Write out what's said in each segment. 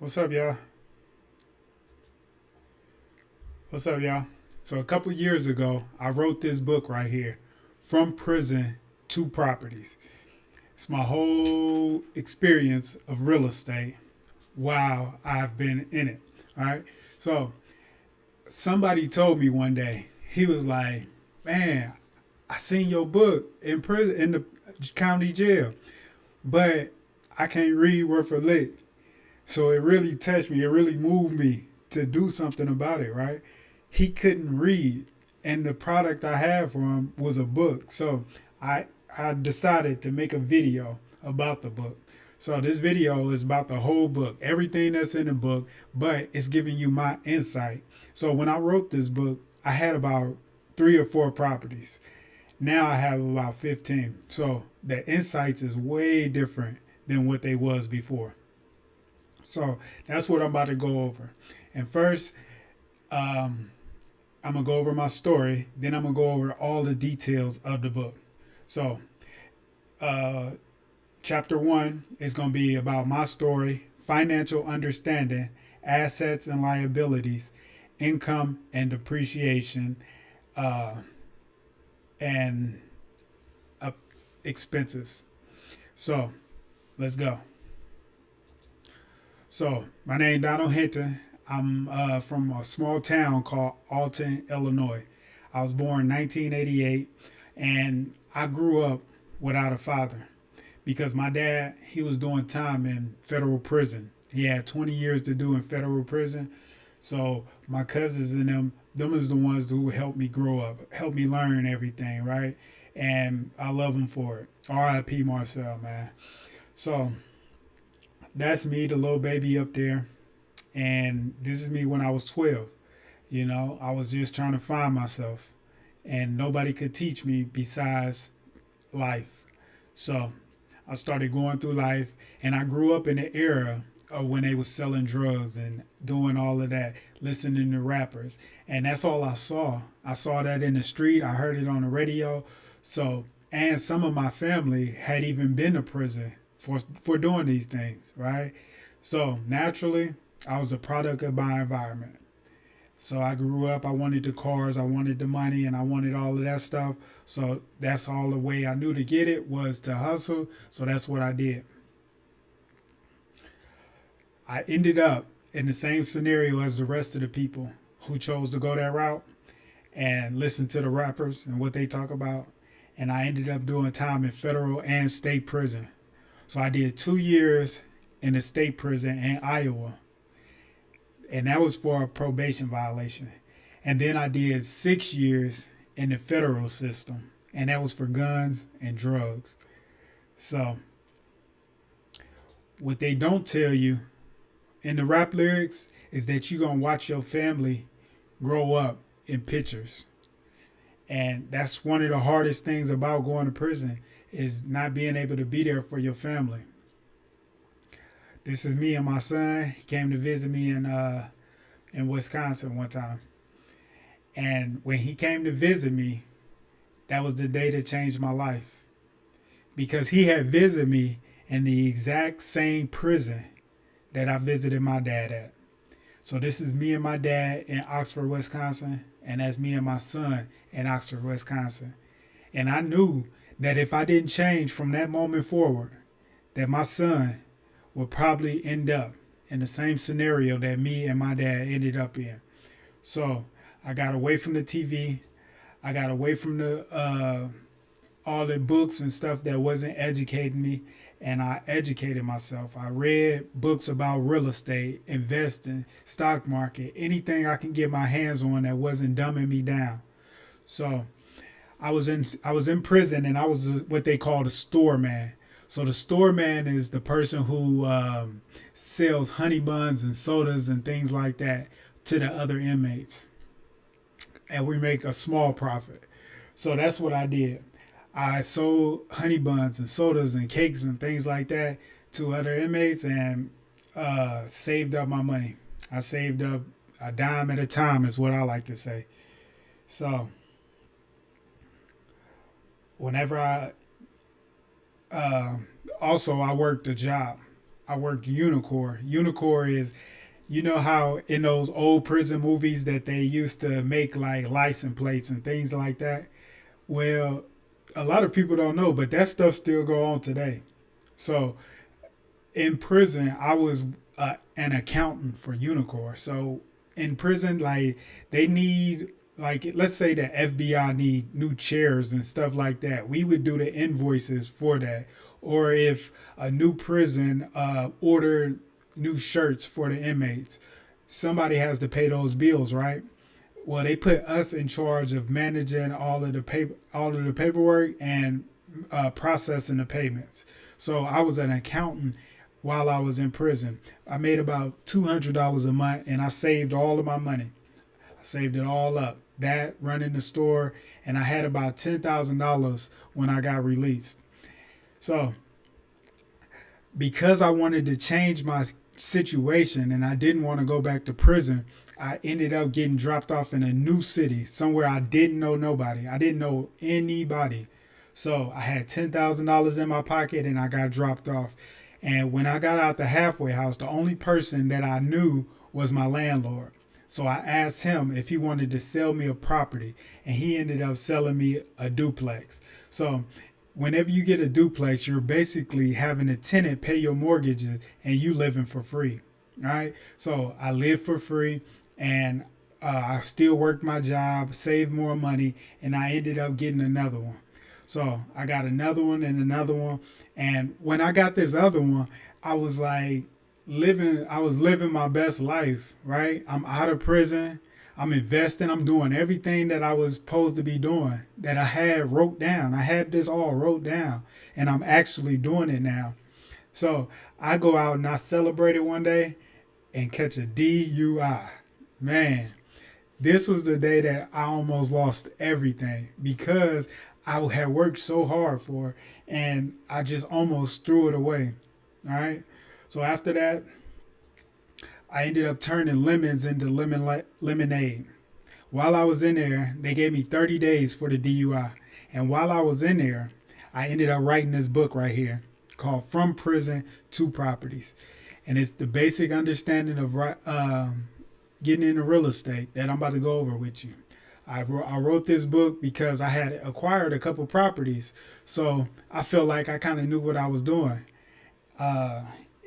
What's up, y'all? What's up, y'all? So, a couple years ago, I wrote this book right here, From Prison to Properties. It's my whole experience of real estate while I've been in it. All right. So, somebody told me one day, he was like, "Man, I seen your book in prison, in the county jail, but I can't read word for lick." So it really touched me. It really moved me to do something about it, right? He couldn't read, and the product I had for him was a book. So I I decided to make a video about the book. So this video is about the whole book, everything that's in the book, but it's giving you my insight. So when I wrote this book, I had about 3 or 4 properties. Now I have about 15. So the insights is way different than what they was before. So that's what I'm about to go over. And first, um, I'm gonna go over my story. Then I'm gonna go over all the details of the book. So, uh, chapter one is gonna be about my story, financial understanding, assets and liabilities, income and depreciation, uh, and uh, expenses. So let's go. So, my name is Donald Hinton. I'm from a small town called Alton, Illinois. I was born in 1988, and I grew up without a father because my dad, he was doing time in federal prison. He had 20 years to do in federal prison. So my cousins and them is the ones who helped me grow up, helped me learn everything, right? And I love them for it. R.I.P. Marcel, man. So that's me, the little baby up there. And this is me when I was 12. I was just trying to find myself. And nobody could teach me besides life. So I started going through life. And I grew up in the era of when they was selling drugs and doing all of that, listening to rappers. And that's all I saw. I saw that in the street. I heard it on the radio. So, and some of my family had even been to prison for doing these things, right? So naturally, I was a product of my environment. So I grew up, I wanted the cars, I wanted the money, and I wanted all of that stuff. So that's all the way I knew to get it was to hustle. So that's what I did. I ended up in the same scenario as the rest of the people who chose to go that route and listen to the rappers and what they talk about. And I ended up doing time in federal and state prison. So I did 2 years in the state prison in Iowa, and that was for a probation violation. And then I did 6 years in the federal system, and that was for guns and drugs. So what they don't tell you in the rap lyrics is that you're gonna watch your family grow up in pictures. And that's one of the hardest things about going to prison is not being able to be there for your family. This is me and my son. He came to visit me in Wisconsin one time. And when he came to visit me, that was the day that changed my life. Because he had visited me in the exact same prison that I visited my dad at. So this is me and my dad in Oxford, Wisconsin, and that's me and my son in Oxford, Wisconsin. And I knew that if I didn't change from that moment forward, that my son would probably end up in the same scenario that me and my dad ended up in. So I got away from the TV. I got away from the all the books and stuff that wasn't educating me, and I educated myself. I read books about real estate, investing, stock market, anything I can get my hands on that wasn't dumbing me down. So I was in prison, and I was what they call the store man. So the store man is the person who sells honey buns and sodas and things like that to the other inmates, and we make a small profit. So that's what I did. I sold honey buns and sodas and cakes and things like that to other inmates and saved up my money. I saved up a dime at a time, is what I like to say. So whenever I also I worked a job. I worked Unicor. Unicor is, you know how in those old prison movies that they used to make like license plates and things like that. Well, a lot of people don't know, but that stuff still go on today. So in prison, I was an accountant for Unicor. So in prison, like they need, like let's say the FBI need new chairs and stuff like that. We would do the invoices for that. Or if a new prison ordered new shirts for the inmates, somebody has to pay those bills, right? Well, they put us in charge of managing all of the paperwork and processing the payments. So I was an accountant while I was in prison. I made about $200 a month, and I saved all of my money. I saved it all up. That running the store, and I had about $10,000 when I got released. So because I wanted to change my situation and I didn't want to go back to prison, I ended up getting dropped off in a new city, somewhere I didn't know nobody. I didn't know anybody. So I had $10,000 in my pocket and I got dropped off. And when I got out the halfway house, the only person that I knew was my landlord. So I asked him if he wanted to sell me a property, and he ended up selling me a duplex. So whenever you get a duplex, you're basically having a tenant pay your mortgages and you living for free. All right. So I lived for free, and I still worked my job, saved more money, and I ended up getting another one. So I got another one and another one. And when I got this other one, I was like I was living my best life, right? I'm out of prison. I'm investing. I'm doing everything that I was supposed to be doing, that I had wrote down. I had this all wrote down, and I'm actually doing it now. So I go out and I celebrate it one day and catch a DUI. Man, this was the day that I almost lost everything because I had worked so hard for it, and I just almost threw it away. All right. So after that, I ended up turning lemons into lemonade. While I was in there, they gave me 30 days for the DUI. And while I was in there, I ended up writing this book right here called From Prison to Properties. And it's the basic understanding of getting into real estate that I'm about to go over with you. I wrote this book because I had acquired a couple properties. So I felt like I kind of knew what I was doing.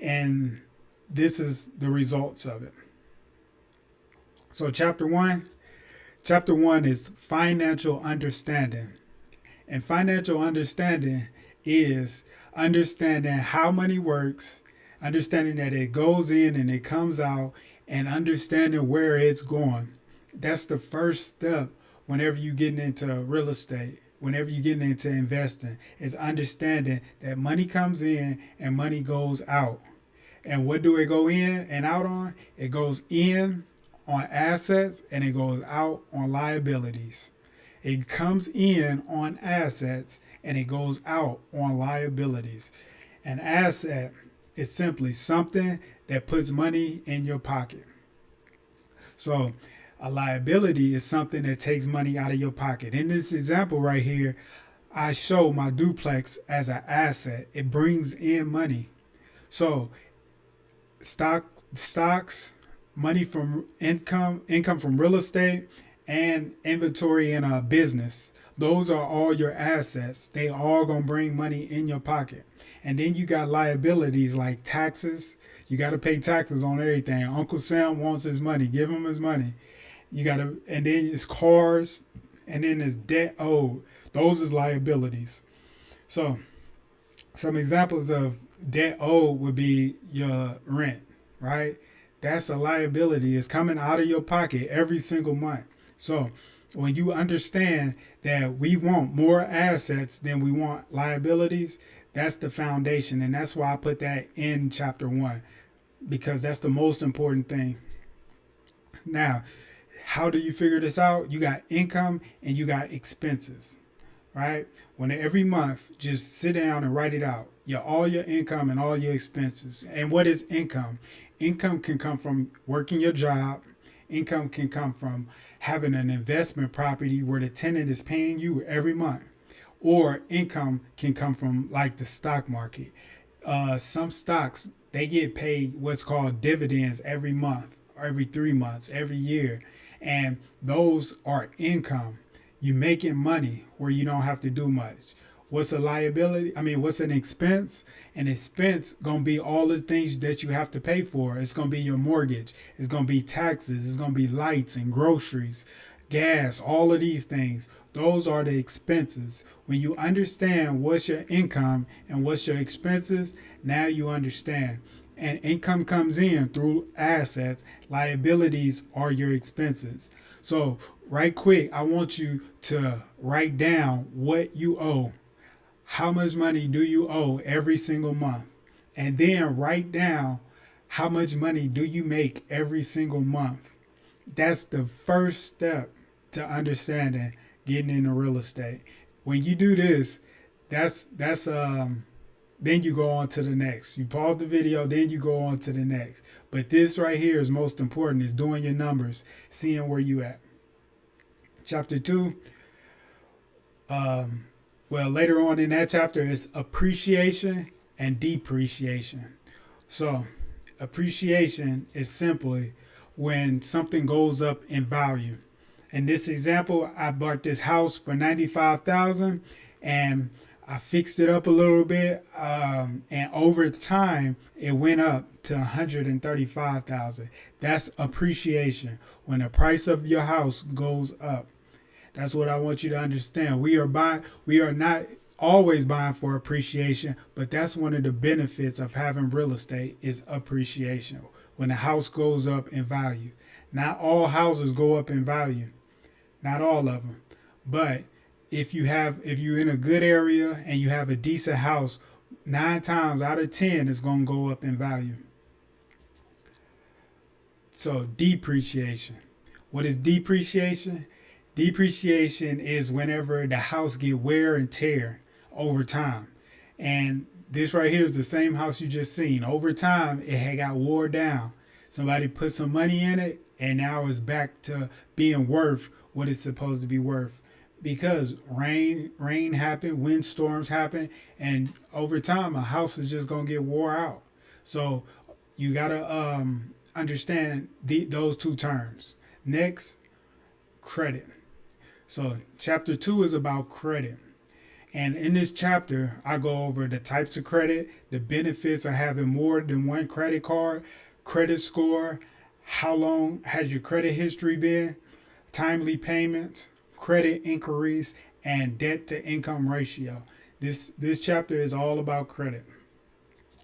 And this is the results of it. So chapter one is financial understanding. And financial understanding is understanding how money works, understanding that it goes in and it comes out, and understanding where it's going. That's the first step whenever you're getting into real estate, whenever you're getting into investing, is understanding that money comes in and money goes out. And what do it go in and out on? It goes in on assets and it goes out on liabilities. It comes in on assets and it goes out on liabilities. An asset is simply something that puts money in your pocket. So a liability is something that takes money out of your pocket. In this example right here, I show my duplex as an asset. It brings in money. So stocks, money from income from real estate, and inventory in a business. Those are all your assets. They all gonna bring money in your pocket. And then you got liabilities like taxes. You got to pay taxes on everything. Uncle Sam wants his money. Give him his money. And then it's cars, and then it's debt owed. Those is liabilities. So some examples of debt owed would be your rent, right? That's a liability. It's coming out of your pocket every single month. So when you understand that we want more assets than we want liabilities, that's the foundation. And that's why I put that in chapter 1, because that's the most important thing. Now, how do you figure this out? You got income and you got expenses, right? When every month, just sit down and write it out. All your income and all your expenses. And what is income? Income can come from working your job. Income can come from having an investment property where the tenant is paying you every month. Or income can come from like the stock market. Some stocks, they get paid what's called dividends every month, every 3 months, every year. And those are income. You making money where you don't have to do much. What's a liability? I mean, what's an expense? An expense gonna be all the things that you have to pay for. It's gonna be your mortgage. It's gonna be taxes. It's gonna be lights and groceries, gas, all of these things. Those are the expenses. When you understand what's your income and what's your expenses, now you understand. And income comes in through assets. Liabilities are your expenses. So, right quick, I want you to write down what you owe. How much money do you owe every single month? And then write down how much money do you make every single month. That's the first step to understanding getting into real estate. When you do this, that's then you go on to the next. You pause the video, then you go on to the next. But this right here is most important, is doing your numbers, seeing where you at. Chapter 2, well, later on in that chapter is appreciation and depreciation. So appreciation is simply when something goes up in value. In this example, I bought this house for $95,000 and I fixed it up a little bit, and over time it went up to $135,000. That's appreciation when the price of your house goes up. That's what I want you to understand. We are not always buying for appreciation, but that's one of the benefits of having real estate is appreciation. When the house goes up in value. Not all houses go up in value. Not all of them. But if you're in a good area and you have a decent house, 9 times out of 10 it's going to go up in value. So depreciation. What is depreciation? Depreciation is whenever the house get wear and tear over time. And this right here is the same house you just seen. Over time, it had got wore down. Somebody put some money in it, and now it's back to being worth what it's supposed to be worth. Because rain happen, windstorms happen, and over time, a house is just gonna get wore out. So you gotta understand those two terms. Next, credit. So chapter 2 is about credit. And in this chapter, I go over the types of credit, the benefits of having more than one credit card, credit score, how long has your credit history been, timely payments, credit inquiries, and debt to income ratio. This chapter is all about credit.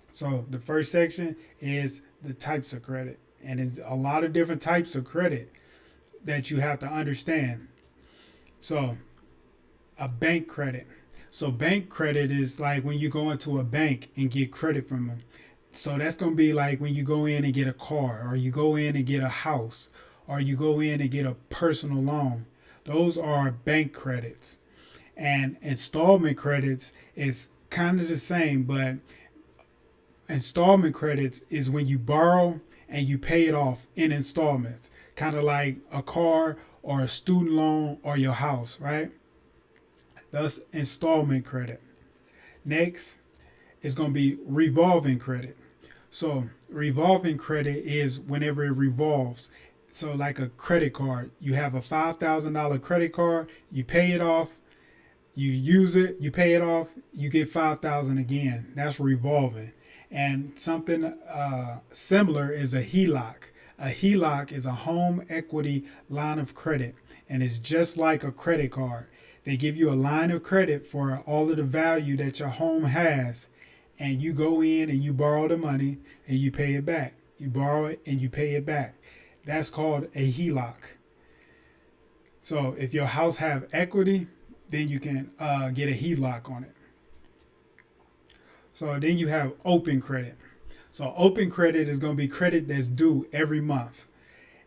So the first section is the types of credit. And it's a lot of different types of credit that you have to understand. So a bank credit. So bank credit is like when you go into a bank and get credit from them. So that's going to be like when you go in and get a car, or you go in and get a house, or you go in and get a personal loan. Those are bank credits. And installment credits is kind of the same, but installment credits is when you borrow and you pay it off in installments, kind of like a car or a student loan or your house, right? Thus, installment credit. Next is going to be revolving credit. So revolving credit is whenever it revolves. So like a credit card, you have a $5,000 credit card, you pay it off, you use it, you pay it off, you get 5,000 again. That's revolving. And something similar is a HELOC. A HELOC is a home equity line of credit, and it's just like a credit card. They give you a line of credit for all of the value that your home has, and you go in and you borrow the money and you pay it back. You borrow it and you pay it back. That's called a HELOC. So if your house have equity, then you can get a HELOC on it. So then you have open credit. So open credit is going to be credit that's due every month.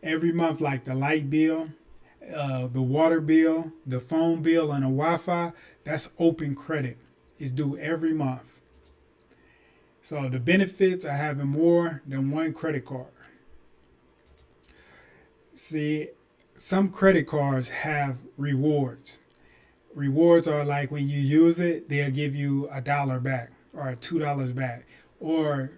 Every month, like the light bill, the water bill, the phone bill, and the Wi-Fi, that's open credit. It's due every month. So the benefits of having more than one credit card. See, some credit cards have rewards. Rewards are like when you use it, they'll give you $1 back or $2 back. Or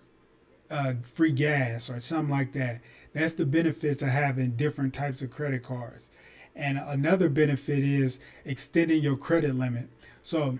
free gas or something like that. That's the benefits of having different types of credit cards. And another benefit is extending your credit limit. So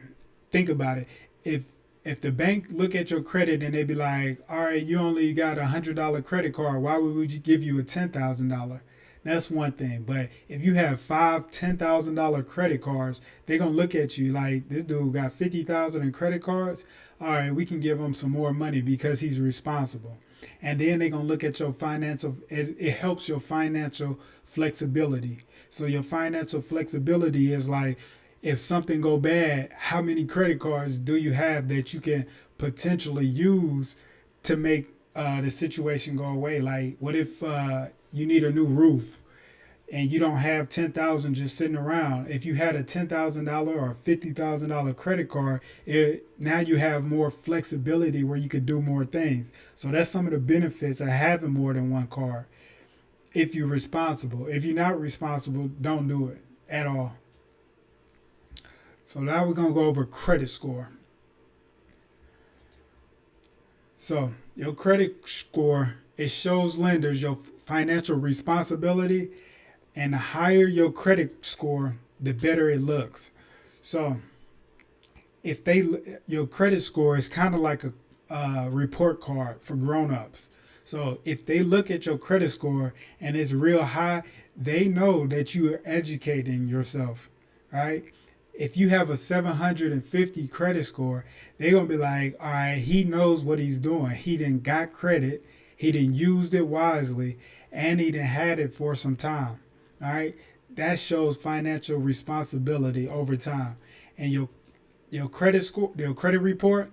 think about it. If the bank look at your credit and they be like, all right, you only got $100 credit card, why would we give you a $10,000? That's one thing. But if you have five $10,000 credit cards, they're gonna look at you like this dude got 50,000 in credit cards. All right, we can give him some more money because he's responsible. And then they're gonna look at your financial. It helps your financial flexibility. So your financial flexibility is like, if something go bad, how many credit cards do you have that you can potentially use to make the situation go away? Like, what if you need a new roof and you don't have 10,000 just sitting around? If you had a $10,000 or $50,000 credit card, now you have more flexibility where you could do more things. So that's some of the benefits of having more than one card. If you're responsible, if you're not responsible, don't do it at all. So now we're gonna go over credit score. So your credit score, it shows lenders your financial responsibility, and the higher your credit score, the better it looks. So if your credit score is kind of like a report card for grown-ups. So if they look at your credit score and it's real high, they know that you are educating yourself, right? If you have a 750 credit score, they're gonna be like, all right, he knows what he's doing. He didn't got credit, he didn't used it wisely, and he didn't had it for some time. All right, that shows financial responsibility over time. And your credit score, your credit report,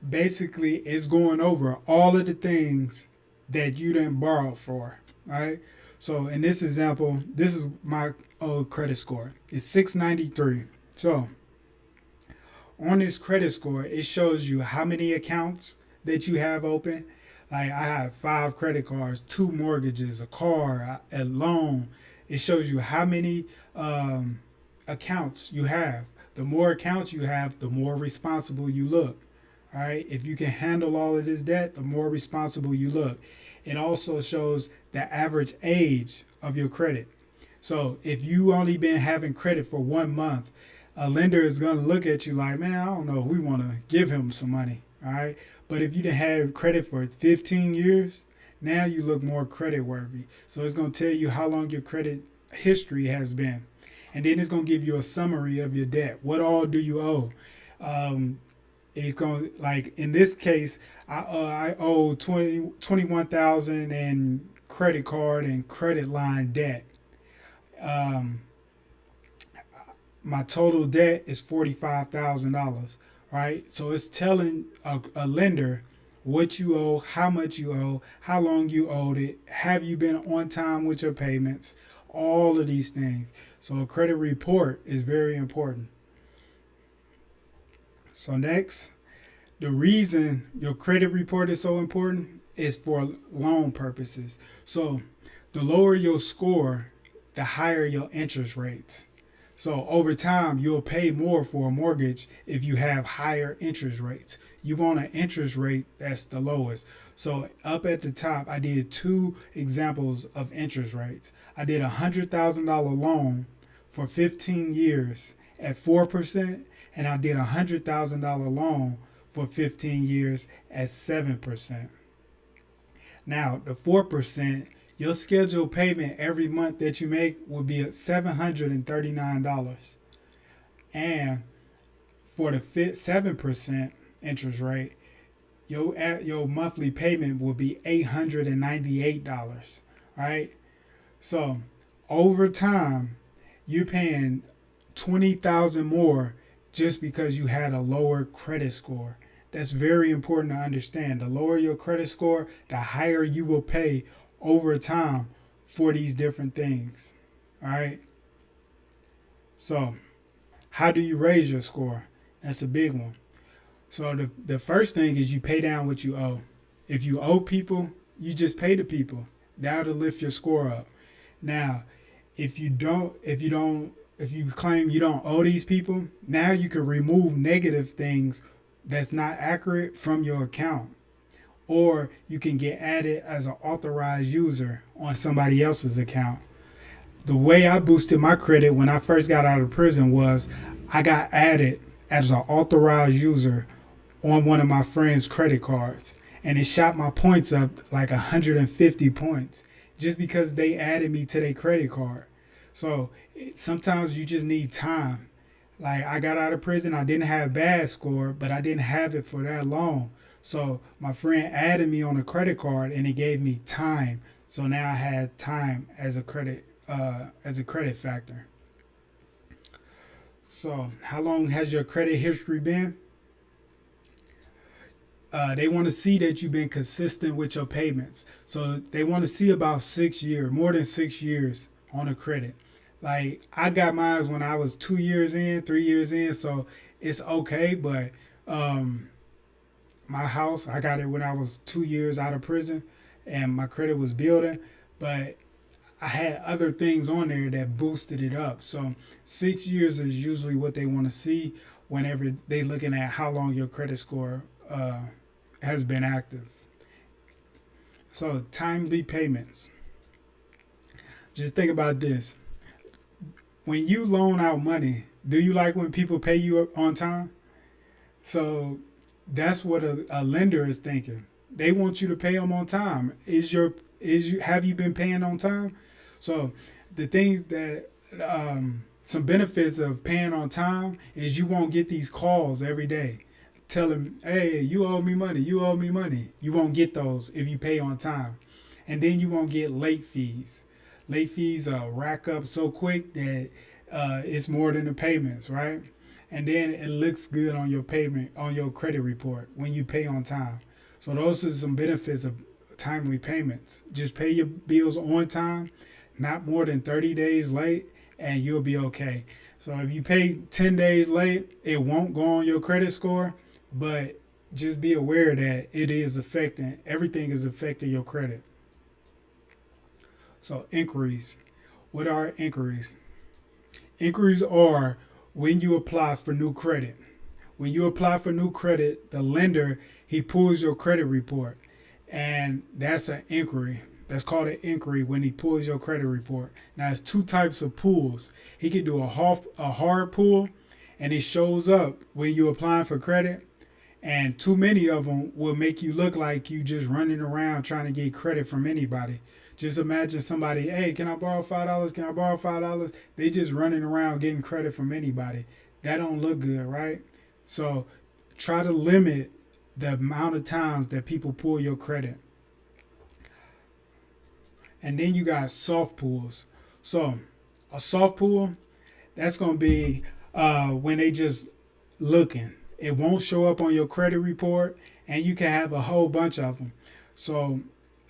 basically is going over all of the things that you didn't borrow for. All right. So in this example, this is my old credit score. It's 693. So on this credit score, it shows you how many accounts that you have open. Like I have 5 credit cards, 2 mortgages, a car, a loan. It shows you how many accounts you have. The more accounts you have, the more responsible you look. All right. If you can handle all of this debt, the more responsible you look. It also shows the average age of your credit. So if you only been having credit for 1 month, a lender is going to look at you like, man, I don't know if we want to give him some money. All right. But if you didn't have credit for 15 years, now you look more credit worthy. So it's going to tell you how long your credit history has been. And then it's going to give you a summary of your debt. What all do you owe? It's going to, like in this case, I owe 21,000 in credit card and credit line debt. My total debt is $45,000. Right, so it's telling a lender what you owe, how much you owe, how long you owed it, have you been on time with your payments, all of these things. So a credit report is very important. So next, the reason your credit report is so important is for loan purposes. So the lower your score, the higher your interest rates. So over time, you'll pay more for a mortgage if you have higher interest rates. You want an interest rate that's the lowest. So up at the top, I did 2 examples of interest rates. I did a $100,000 loan for 15 years at 4%, and I did a $100,000 loan for 15 years at 7%. Now, the 4%, your scheduled payment every month that you make will be at $739. And for the 7% interest rate, your monthly payment will be $898. All right. So over time, you're paying $20,000 more just because you had a lower credit score. That's very important to understand. The lower your credit score, the higher you will pay over time for these different things. All right. So how do you raise your score? That's a big one. So the first thing is you pay down what you owe. If you owe people, you just pay the people. That'll lift your score up. Now, if you claim you don't owe these people, now you can remove negative things that's not accurate from your account. or you can get added as an authorized user on somebody else's account. The way I boosted my credit when I first got out of prison was I got added as an authorized user on one of my friend's credit cards. And it shot my points up like 150 points just because they added me to their credit card. So sometimes you just need time. Like I got out of prison, I didn't have a bad score, but I didn't have it for that long. So my friend added me on a credit card and it gave me time. So now I had time as a credit factor. So how long has your credit history been? They want to see that you've been consistent with your payments. So they want to see about 6 years, more than 6 years on a credit. Like I got mine when I was 2 years in, 3 years in, so it's okay. But my house, I got it when I was 2 years out of prison, and my credit was building. But I had other things on there that boosted it up. So 6 years is usually what they want to see whenever they looking at how long your credit score has been active. So timely payments. Just think about this. When you loan out money, do you like when people pay you on time? So that's what a lender is thinking. They want you to pay them on time. Have you been paying on time? So the things that some benefits of paying on time is you won't get these calls every day. Tell them, hey, you owe me money. You owe me money. You won't get those if you pay on time. And then you won't get late fees. Late fees rack up so quick that it's more than the payments, right? And then it looks good on your payment, on your credit report when you pay on time. So those are some benefits of timely payments. Just pay your bills on time, not more than 30 days late, and you'll be okay. So if you pay 10 days late, it won't go on your credit score, but just be aware that everything is affecting your credit. So inquiries. What are inquiries? Inquiries are when you apply for new credit. When you apply for new credit, the lender, he pulls your credit report. And that's an inquiry. That's called an inquiry when he pulls your credit report. Now, it's two types of pulls. He can do a hard pull, and it shows up when you're applying for credit. And too many of them will make you look like you just running around trying to get credit from anybody. Just imagine somebody, hey, can I borrow $5? Can I borrow $5? They just running around getting credit from anybody. That don't look good, right? So try to limit the amount of times that people pull your credit. And then you got soft pulls. So a soft pull, that's going to be when they just looking. It won't show up on your credit report, and you can have a whole bunch of them. So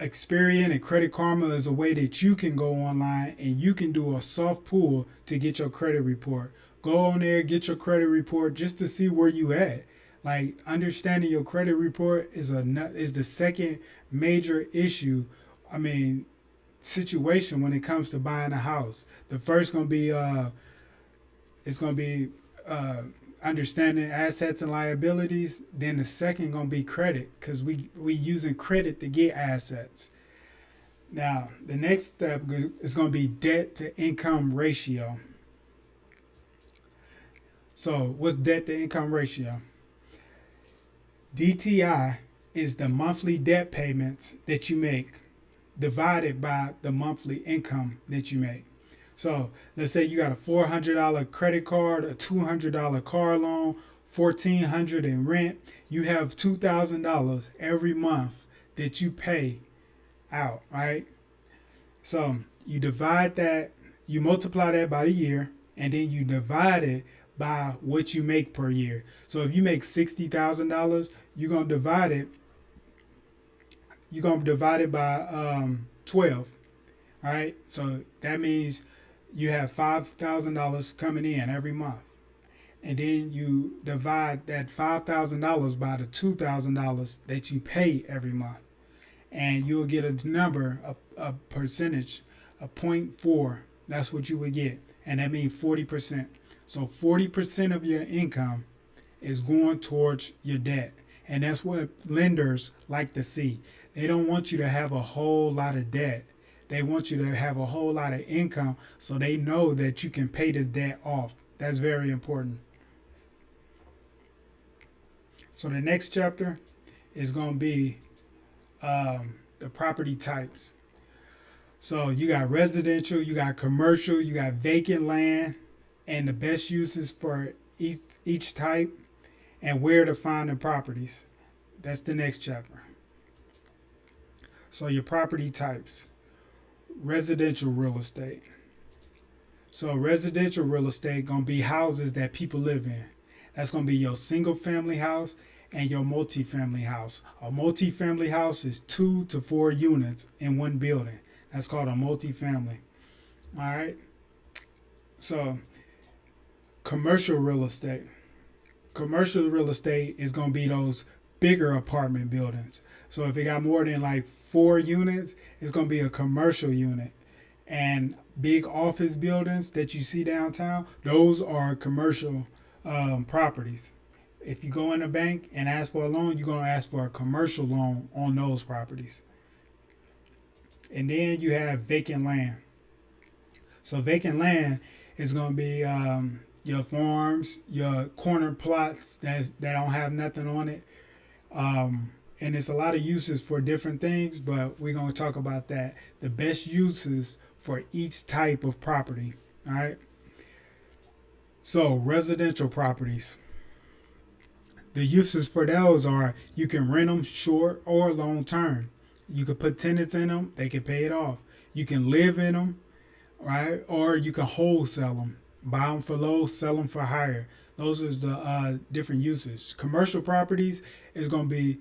Experian and Credit Karma is a way that you can go online and you can do a soft pull to get your credit report. Go on there, get your credit report just to see where you at. Like understanding your credit report is the second major issue. I mean, situation when it comes to buying a house. The first gonna be understanding assets and liabilities. Then the second gonna be credit, because we using credit to get assets. Now the next step is gonna be debt to income ratio. So what's debt to income ratio? DTI is the monthly debt payments that you make divided by the monthly income that you make. So let's say you got a $400 credit card, a $200 car loan, $1,400 in rent. You have $2,000 every month that you pay out, right? So you divide that, you multiply that by the year, and then you divide it by what you make per year. So if you make $60,000, you're gonna divide it by 12. All right, so that means you have $5,000 coming in every month, and then you divide that $5,000 by the $2,000 that you pay every month, and you'll get a number, a percentage, a 0.4. That's what you would get, and that means 40%. So 40% of your income is going towards your debt, And that's what lenders like to see. They don't want you to have a whole lot of debt. They want you to have a whole lot of income so they know that you can pay this debt off. That's very important. So the next chapter is going to be the property types. So you got residential, you got commercial, you got vacant land, and the best uses for each type, and where to find the properties. That's the next chapter. So your property types. Residential real estate. So residential real estate gonna be houses that people live in. That's gonna be your single family house and your multi-family house. A multi-family house is 2 to 4 units in one building. That's called a multi-family. All right. So commercial real estate. Commercial real estate is gonna be those bigger apartment buildings. So if it got more than like 4 units, it's going to be a commercial unit. And big office buildings that you see downtown, those are commercial properties. If you go in a bank and ask for a loan, you're going to ask for a commercial loan on those properties. And then you have vacant land. So vacant land is going to be your farms, your corner plots that don't have nothing on it. And it's a lot of uses for different things, but we're going to talk about that. The best uses for each type of property. All right. So residential properties. The uses for those are you can rent them short or long term. You can put tenants in them. They can pay it off. You can live in them, right? Or you can wholesale them. Buy them for low, sell them for higher. Those are the different uses. Commercial properties is going to be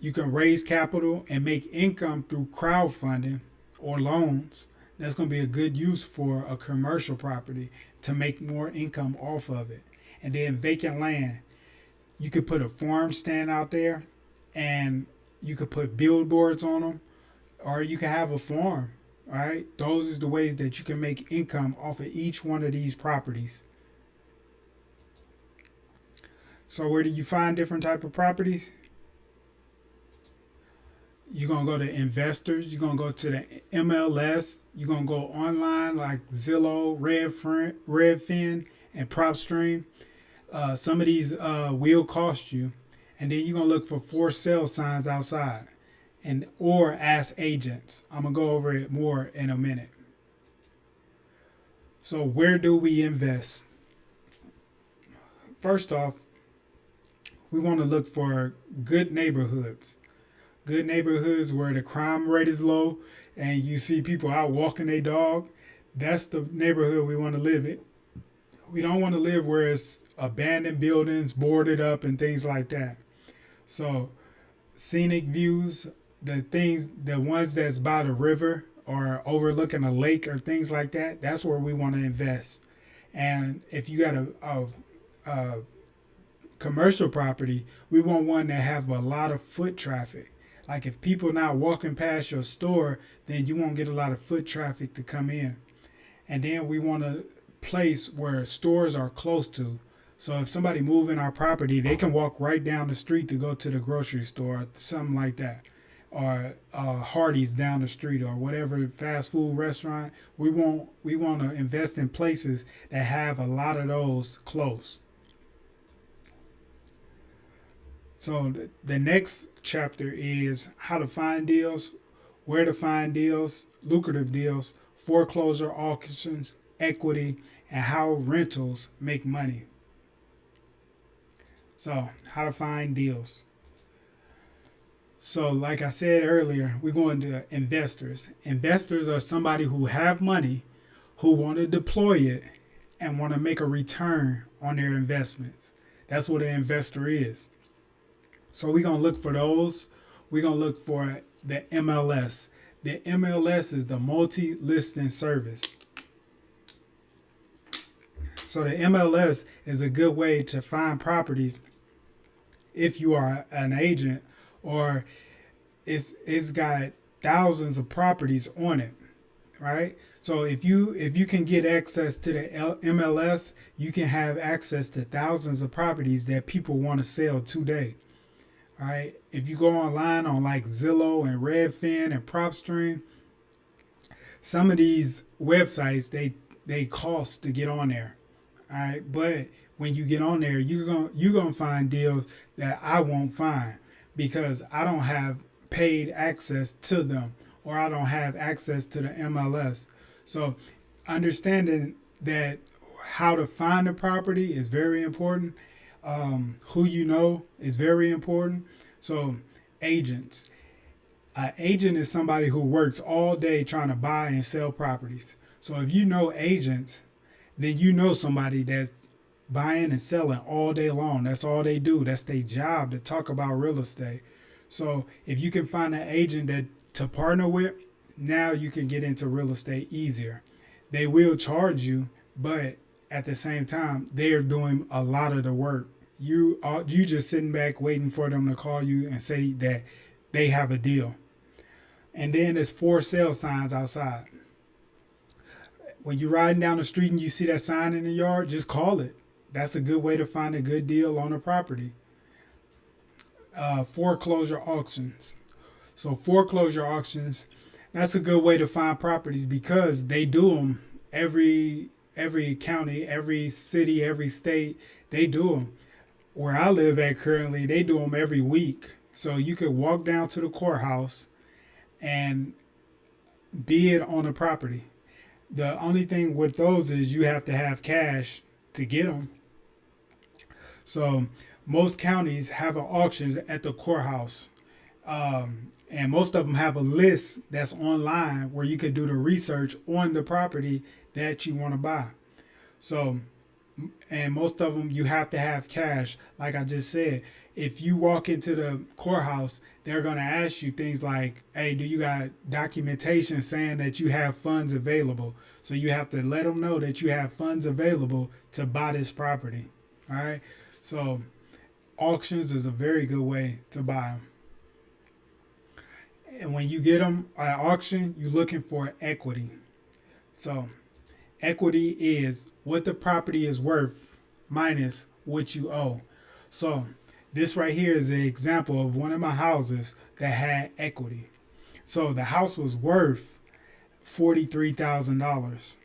you can raise capital and make income through crowdfunding or loans. That's going to be a good use for a commercial property to make more income off of it. And then vacant land. You could put a farm stand out there and you could put billboards on them, or you can have a farm. All right. Those is the ways that you can make income off of each one of these properties. So where do you find different type of properties? You're going to go to investors. You're going to go to the MLS. You're going to go online like Zillow, Redfin, and PropStream. Some of these will cost you. And then you're going to look for sale signs outside or ask agents. I'm going to go over it more in a minute. So where do we invest? First off, we want to look for good neighborhoods. Good neighborhoods where the crime rate is low and you see people out walking their dog. That's the neighborhood we want to live in. We don't want to live where it's abandoned buildings, boarded up, and things like that. So scenic views, the ones that's by the river or overlooking a lake or things like that, that's where we want to invest. And if you got a commercial property, we want one that have a lot of foot traffic. Like if people not walking past your store, then you won't get a lot of foot traffic to come in. And then we want a place where stores are close to. So if somebody move in our property, they can walk right down the street to go to the grocery store, something like that. Or Hardee's down the street or whatever fast food restaurant. We want to invest in places that have a lot of those close. So the next chapter is how to find deals, where to find deals, lucrative deals, foreclosure auctions, equity, and how rentals make money. So how to find deals. So like I said earlier, we're going to investors. Investors are somebody who have money, who want to deploy it, and want to make a return on their investments. That's what an investor is. So we're going to look for those. We're going to look for the MLS. The MLS is the multi-listing service. So the MLS is a good way to find properties if you are an agent or it's got thousands of properties on it, right? So if you can get access to the MLS, you can have access to thousands of properties that people want to sell today. All right. If you go online on like Zillow and Redfin and PropStream, some of these websites they cost to get on there. All right. But when you get on there, you're gonna find deals that I won't find because I don't have paid access to them or I don't have access to the MLS. So understanding that how to find a property is very important. Who you know is very important. So agents. An agent is somebody who works all day trying to buy and sell properties. So if you know agents, then you know somebody that's buying and selling all day long. That's all they do. That's their job to talk about real estate. So if you can find an agent that to partner with, now you can get into real estate easier. They will charge you, but at the same time, they're doing a lot of the work. You just sitting back waiting for them to call you and say that they have a deal. And then there's for sale signs outside. When you're riding down the street and you see that sign in the yard, just call it. That's a good way to find a good deal on a property. Foreclosure auctions. So foreclosure auctions, that's a good way to find properties because they do them every county, every city, every state. They do them. Where I live at currently, they do them every week. So you could walk down to the courthouse and bid on a property. The only thing with those is you have to have cash to get them. So most counties have an auction at the courthouse. And most of them have a list that's online where you could do the research on the property that you want to buy. So, and most of them you have to have cash. Like I just said, if you walk into the courthouse, they're going to ask you things like, hey, do you got documentation saying that you have funds available? So you have to let them know that you have funds available to buy this property. All right. So auctions is a very good way to buy them. And when you get them at auction, you're looking for equity. So equity is what the property is worth minus what you owe. So this right here is an example of one of my houses that had equity. So the house was worth $43,000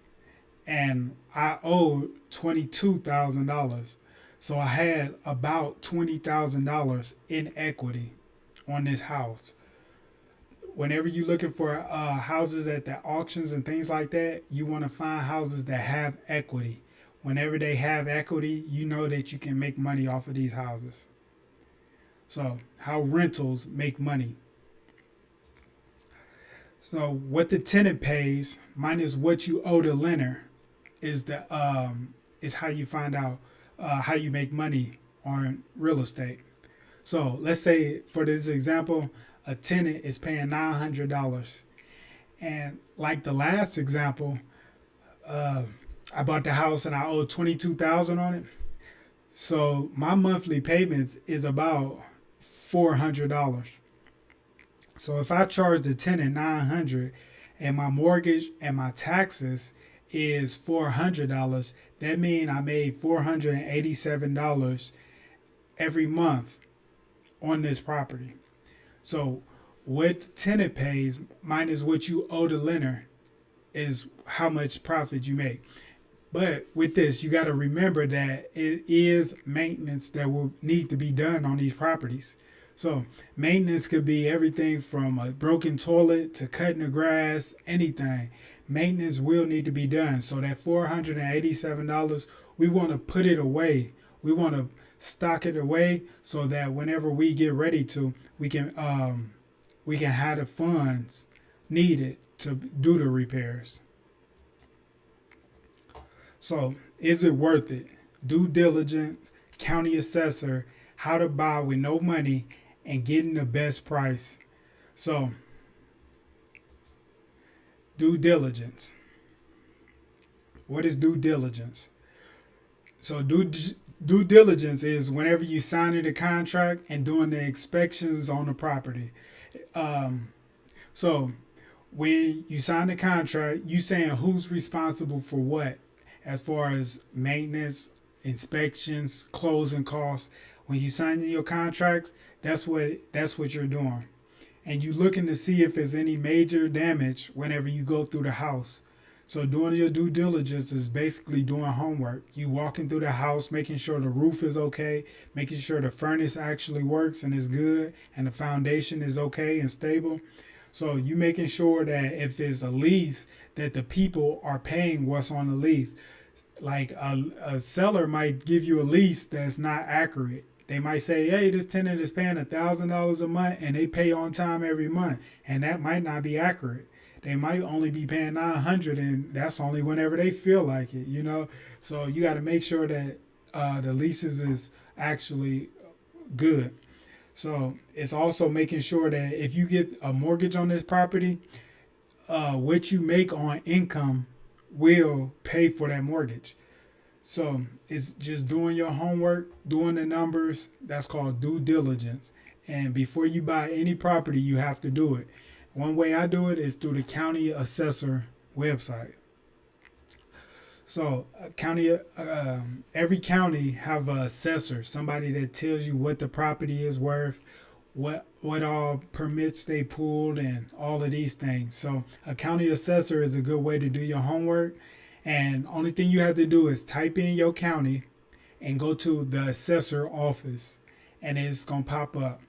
and I owed $22,000. So I had about $20,000 in equity on this house. Whenever you're looking for houses at the auctions and things like that, you want to find houses that have equity. Whenever they have equity, you know that you can make money off of these houses. So how rentals make money. So what the tenant pays minus what you owe the lender is is how you find out how you make money on real estate. So let's say for this example, a tenant is paying $900, and like the last example, I bought the house and I owed $22,000 on it. So my monthly payments is about $400. So if I charge the tenant $900 and my mortgage and my taxes is $400, that means I made $487 every month on this property. So what the tenant pays minus what you owe the lender is how much profit you make. But with this, you got to remember that it is maintenance that will need to be done on these properties. So maintenance could be everything from a broken toilet to cutting the grass, anything. Maintenance will need to be done. So that $487, we want to put it away. We want to stock it away so that whenever we get ready to, we can have the funds needed to do the repairs. So is it worth it? Due diligence, county assessor, how to buy with no money and getting the best price. So due diligence. What is due diligence? So due diligence is whenever you signing the contract and doing the inspections on the property. So when you sign the contract, you saying who's responsible for what, as far as maintenance, inspections, closing costs. When you sign your contracts, that's what you're doing. And you looking to see if there's any major damage whenever you go through the house. So doing your due diligence is basically doing homework. You walking through the house, making sure the roof is okay, making sure the furnace actually works and is good, and the foundation is okay and stable. So you making sure that if there's a lease, that the people are paying what's on the lease. Like a seller might give you a lease that's not accurate. They might say, hey, this tenant is paying $1,000 a month and they pay on time every month. And that might not be accurate. They might only be paying $900, and that's only whenever they feel like it. So you got to make sure that the leases is actually good. So it's also making sure that if you get a mortgage on this property, what you make on income will pay for that mortgage. So it's just doing your homework, doing the numbers. That's called due diligence. And before you buy any property, you have to do it. One way I do it is through the county assessor website. So every county have an assessor, somebody that tells you what the property is worth, what all permits they pulled, and all of these things. So a county assessor is a good way to do your homework. And only thing you have to do is type in your county and go to the assessor office, and it's gonna pop up.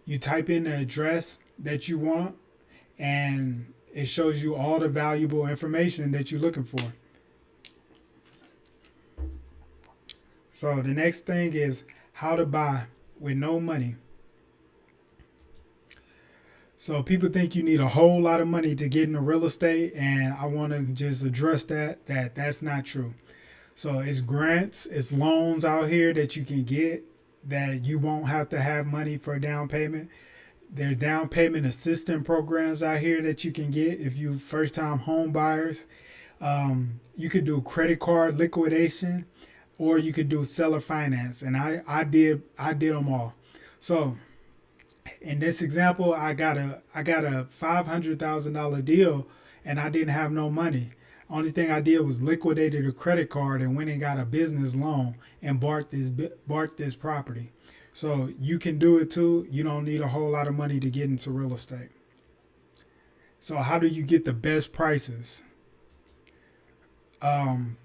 You type in the address that you want, and it shows you all the valuable information that you're looking for. So the next thing is how to buy with no money. So people think you need a whole lot of money to get into real estate, and I want to just address that's not true. So it's grants, it's loans out here that you can get that you won't have to have money for a down payment. There's down payment assistance programs out here that you can get if you first time home buyers. You could do credit card liquidation, or you could do seller finance, and I did them all. So in this example, I got a $500,000 deal, and I didn't have no money. Only thing I did was liquidated a credit card and went and got a business loan and bought this property. So you can do it too. You don't need a whole lot of money to get into real estate. So how do you get the best prices?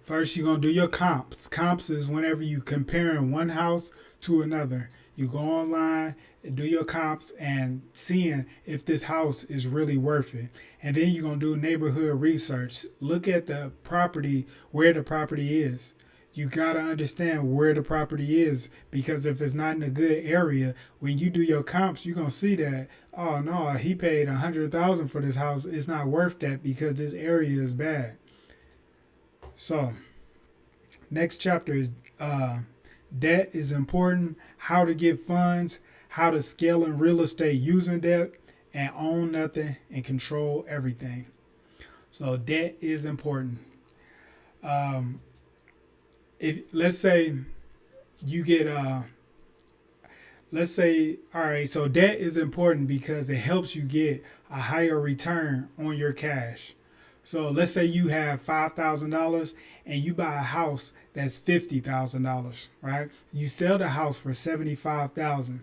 First, you're going to do your comps. Comps is whenever you comparing one house to another. You go online, do your comps, and seeing if this house is really worth it. And then you're going to do neighborhood research. Look at the property, where the property is. You got to understand where the property is, because if it's not in a good area, when you do your comps, you're going to see that, oh no, he paid $100,000 for this house. It's not worth that because this area is bad. So next chapter is debt is important, how to get funds, how to scale in real estate using debt, and own nothing and control everything. So debt is important. If let's say you get all right, so debt is important because it helps you get a higher return on your cash. So let's say you have $5,000 and you buy a house that's $50,000, right? You sell the house for $75,000.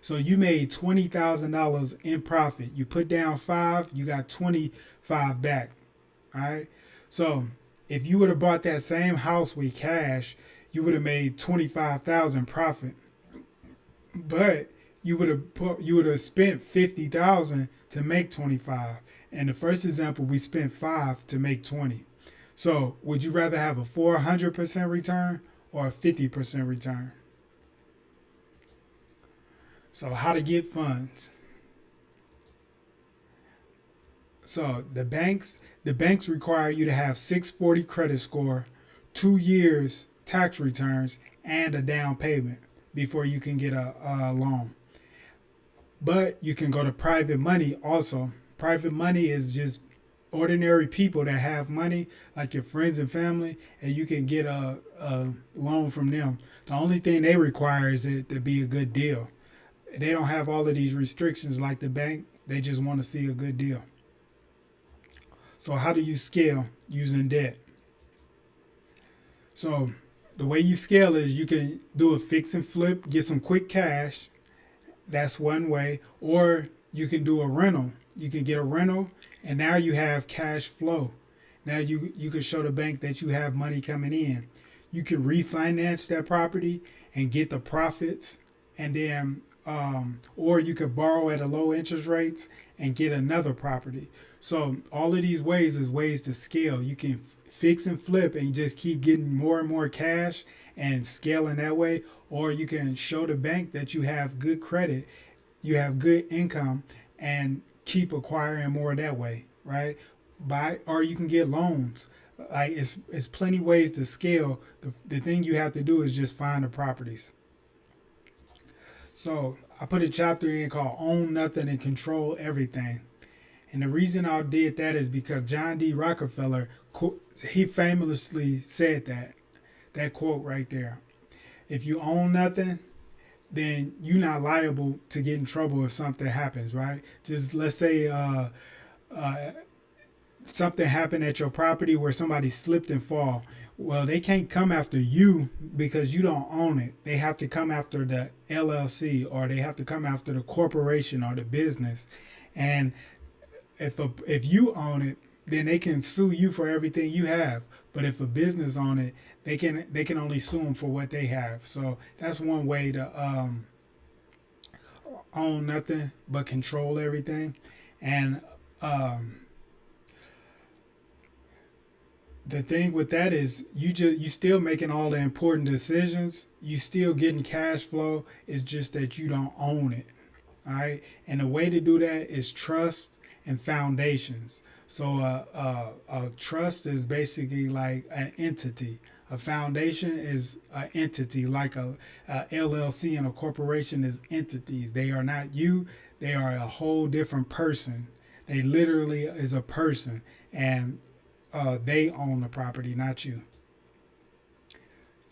So you made $20,000 in profit. You put down 5, you got 25 back. All right. So if you would have bought that same house with cash, you would have made 25,000 profit. But you would have spent 50,000 to make 25. In the first example, we spent 5 to make 20. So would you rather have a 400% return or a 50% return? So how to get funds. So the banks require you to have 640 credit score, 2 years tax returns, and a down payment before you can get a loan. But you can go to private money also. Private money is just ordinary people that have money, like your friends and family, and you can get a loan from them. The only thing they require is it to be a good deal. They don't have all of these restrictions like the bank. They just want to see a good deal. So how do you scale using debt? So the way you scale is you can do a fix and flip, get some quick cash. That's one way. Or you can do a rental. You can get a rental, and now you have cash flow. Now you can show the bank that you have money coming in. You can refinance that property and get the profits, and then or you could borrow at a low interest rates and get another property. So all of these ways is ways to scale. You can fix and flip and just keep getting more and more cash and scaling that way, or you can show the bank that you have good credit, you have good income, and keep acquiring more that way, right? Or you can get loans. Like it's plenty ways to scale. The thing you have to do is just find the properties. So I put a chapter in called Own Nothing and Control Everything. And the reason I did that is because John D. Rockefeller, he famously said that quote right there. If you own nothing, then you're not liable to get in trouble if something happens, right? Just let's say something happened at your property where somebody slipped and fall. Well, they can't come after you because you don't own it. They have to come after the LLC, or they have to come after the corporation or the business. And if you own it, then they can sue you for everything you have. But if a business own it, they can only sue them for what they have. So that's one way to own nothing but control everything. And the thing with that is you still making all the important decisions. You still getting cash flow. It's just that you don't own it. All right. And the way to do that is trust and foundations. So a trust is basically like an entity. A foundation is an entity, like a LLC and a corporation is entities. They are not you. They are a whole different person. They literally is a person, and they own the property, not you.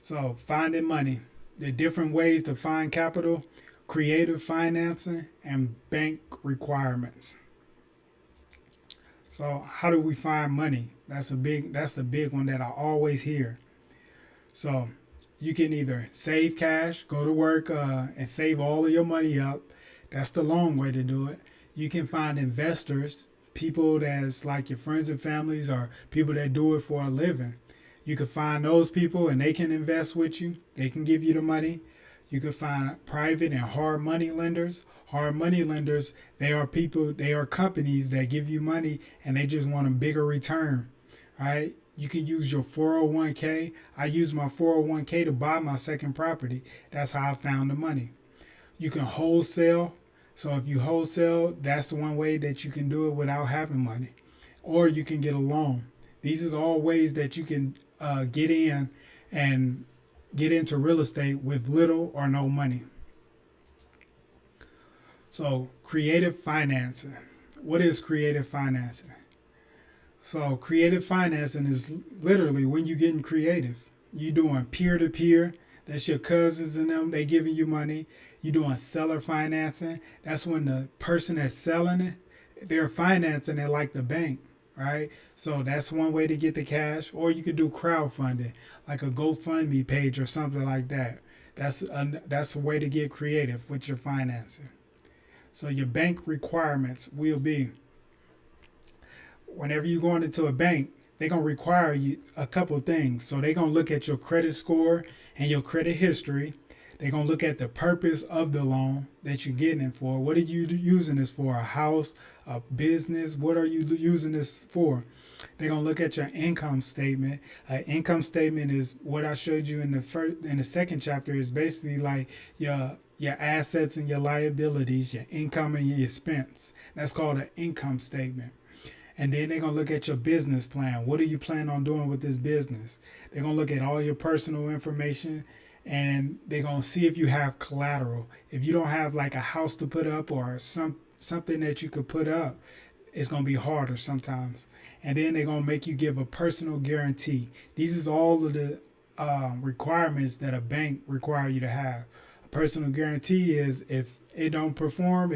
So finding money. The different ways to find capital: creative financing and bank requirements. So how do we find money? That's a big one that I always hear. So you can either save cash, go to work and save all of your money up. That's the long way to do it. You can find investors, people that's like your friends and families, or people that do it for a living. You can find those people and they can invest with you. They can give you the money. You can find private and hard money lenders. Hard money lenders, they are companies that give you money and they just want a bigger return. All right. You can use your 401k. I use my 401k to buy my second property. That's how I found the money. You can wholesale. So if you wholesale, that's the one way that you can do it without having money. Or you can get a loan. These is all ways that you can get in and get into real estate with little or no money. So creative financing. What is creative financing? So creative financing is literally when you're getting creative. You doing peer to peer. That's your cousins and them. They giving you money. You doing seller financing. That's when the person that's selling it, they're financing it like the bank, right? So that's one way to get the cash. Or you could do crowdfunding, like a GoFundMe page or something like that. That's a way to get creative with your financing. So your bank requirements will be, whenever you're going into a bank, they're going to require you a couple of things. So they're going to look at your credit score and your credit history. They're going to look at the purpose of the loan that you're getting it for. What are you using this for? A house, a business? What are you using this for? They're going to look at your income statement. An income statement is what I showed you in the second chapter, is basically like your assets and your liabilities, your income and your expense. That's called an income statement. And then they're going to look at your business plan. What do you plan on doing with this business? They're going to look at all your personal information, and they're going to see if you have collateral. If you don't have like a house to put up or something that you could put up, it's going to be harder sometimes. And then they're going to make you give a personal guarantee. These is all of the requirements that a bank require you to have. A personal guarantee is if it don't perform,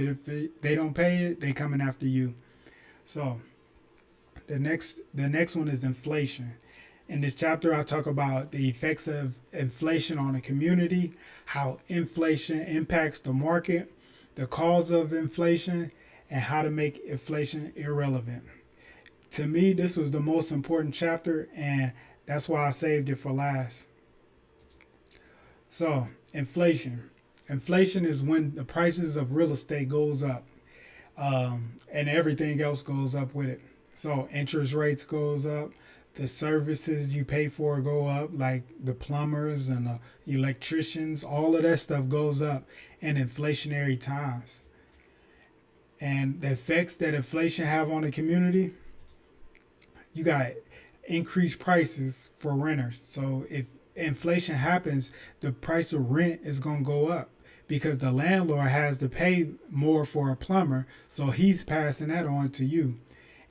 they don't pay it, they coming after you. So the next one is inflation. In this chapter, I talk about the effects of inflation on a community, how inflation impacts the market, the cause of inflation, and how to make inflation irrelevant. To me, this was the most important chapter, and that's why I saved it for last. So, inflation. Inflation is when the prices of real estate goes up, and everything else goes up with it. So interest rates goes up, the services you pay for go up, like the plumbers and the electricians. All of that stuff goes up in inflationary times. And the effects that inflation have on the community, you got increased prices for renters. So if inflation happens, the price of rent is going to go up because the landlord has to pay more for a plumber, so he's passing that on to you.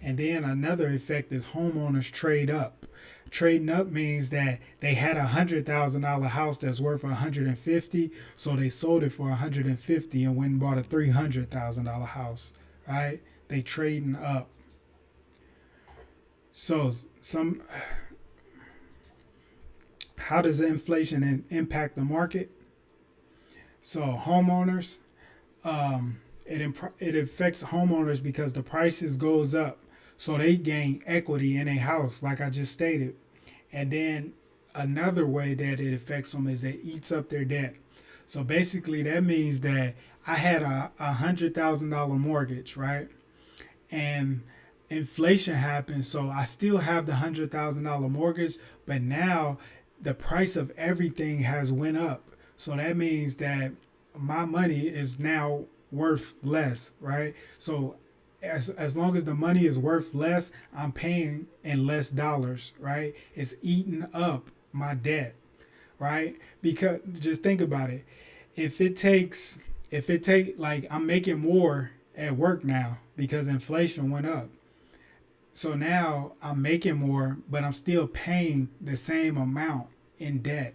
And then another effect is homeowners trade up. Trading up means that they had $100,000 house that's worth 150, so they sold it for 150 and went and bought a $300,000 house. Right? They trading up. So how does inflation impact the market? So homeowners, it affects homeowners because the prices goes up, so they gain equity in a house, like I just stated. And then another way that it affects them is it eats up their debt. So basically, that means that I had a $100,000 mortgage, right? And inflation happened, so I still have the $100,000 mortgage, but now the price of everything has went up. So that means that my money is now worth less, right? So as long as the money is worth less, I'm paying in less dollars, right? It's eating up my debt, right? Because just think about it. If it take like I'm making more at work now because inflation went up. So now I'm making more, but I'm still paying the same amount in debt.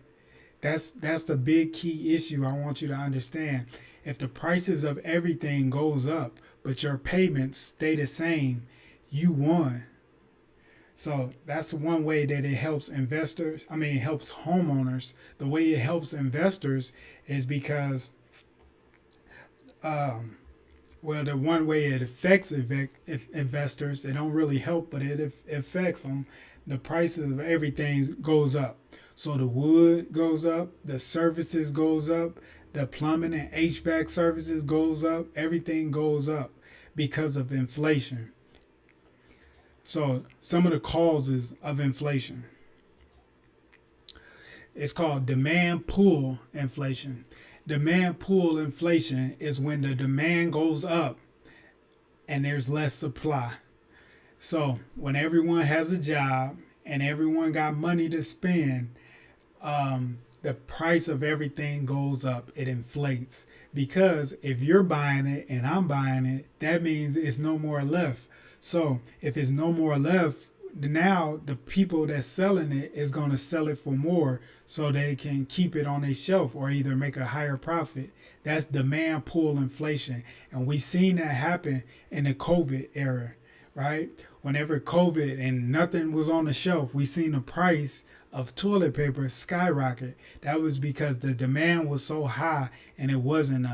That's the big key issue I want you to understand. If the prices of everything goes up, but your payments stay the same, you won. So that's one way that it helps investors. I mean, it helps homeowners. The way it helps investors is because, well, the one way it affects investors, it don't really help, but it affects them. The price of everything goes up. So the wood goes up, the services goes up, the plumbing and HVAC services goes up, everything goes up because of inflation. So some of the causes of inflation. It's called demand pull inflation. Demand pull inflation is when the demand goes up and there's less supply. So when everyone has a job and everyone got money to spend, the price of everything goes up. It inflates because if you're buying it and I'm buying it, that means it's no more left. So if it's no more left, now the people that's selling it is going to sell it for more so they can keep it on their shelf or either make a higher profit. That's demand pull inflation. And we seen that happen in the COVID era, right? Whenever COVID and nothing was on the shelf, we seen the price of toilet paper skyrocket. That was because the demand was so high and it wasn't.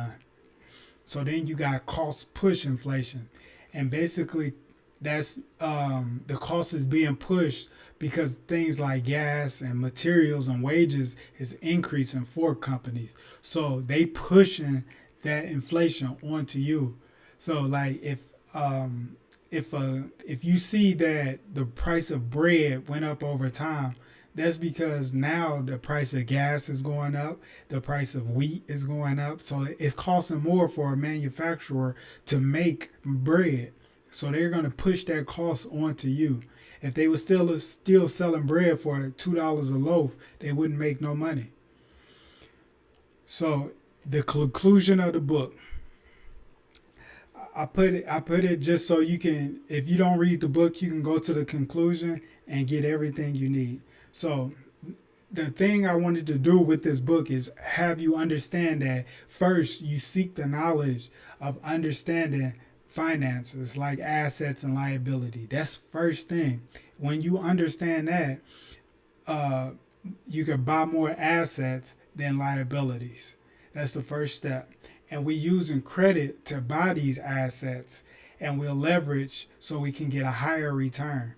So then you got cost push inflation. And basically that's the cost is being pushed because things like gas and materials and wages is increasing for companies. So they pushing that inflation onto you. So like if you see that the price of bread went up over time, that's because now the price of gas is going up, the price of wheat is going up. So it's costing more for a manufacturer to make bread. So they're going to push that cost onto you. If they were still selling bread for $2 a loaf, they wouldn't make no money. So the conclusion of the book, I put it just so you can, if you don't read the book, you can go to the conclusion and get everything you need. So the thing I wanted to do with this book is have you understand that first you seek the knowledge of understanding finances like assets and liability. That's first thing. When you understand that, you can buy more assets than liabilities. That's the first step. And we using credit to buy these assets, and we'll leverage so we can get a higher return.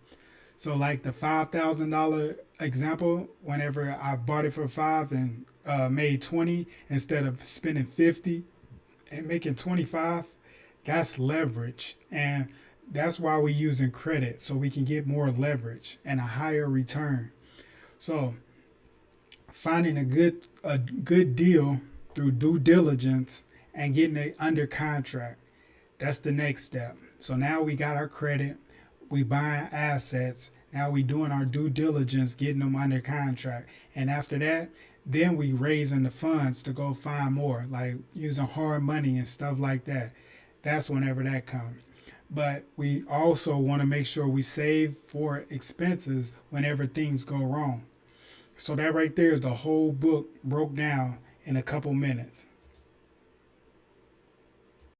So like the $5,000 example, whenever I bought it for 5 and made 20 instead of spending 50 and making 25, that's leverage. And that's why we're using credit, so we can get more leverage and a higher return. So finding a good deal through due diligence and getting it under contract. That's the next step. So now we got our credit, we buying assets. Now we doing our due diligence, getting them under contract. And after that, then we raising the funds to go find more, like using hard money and stuff like that. That's whenever that comes. But we also want to make sure we save for expenses whenever things go wrong. So that right there is the whole book broke down in a couple minutes.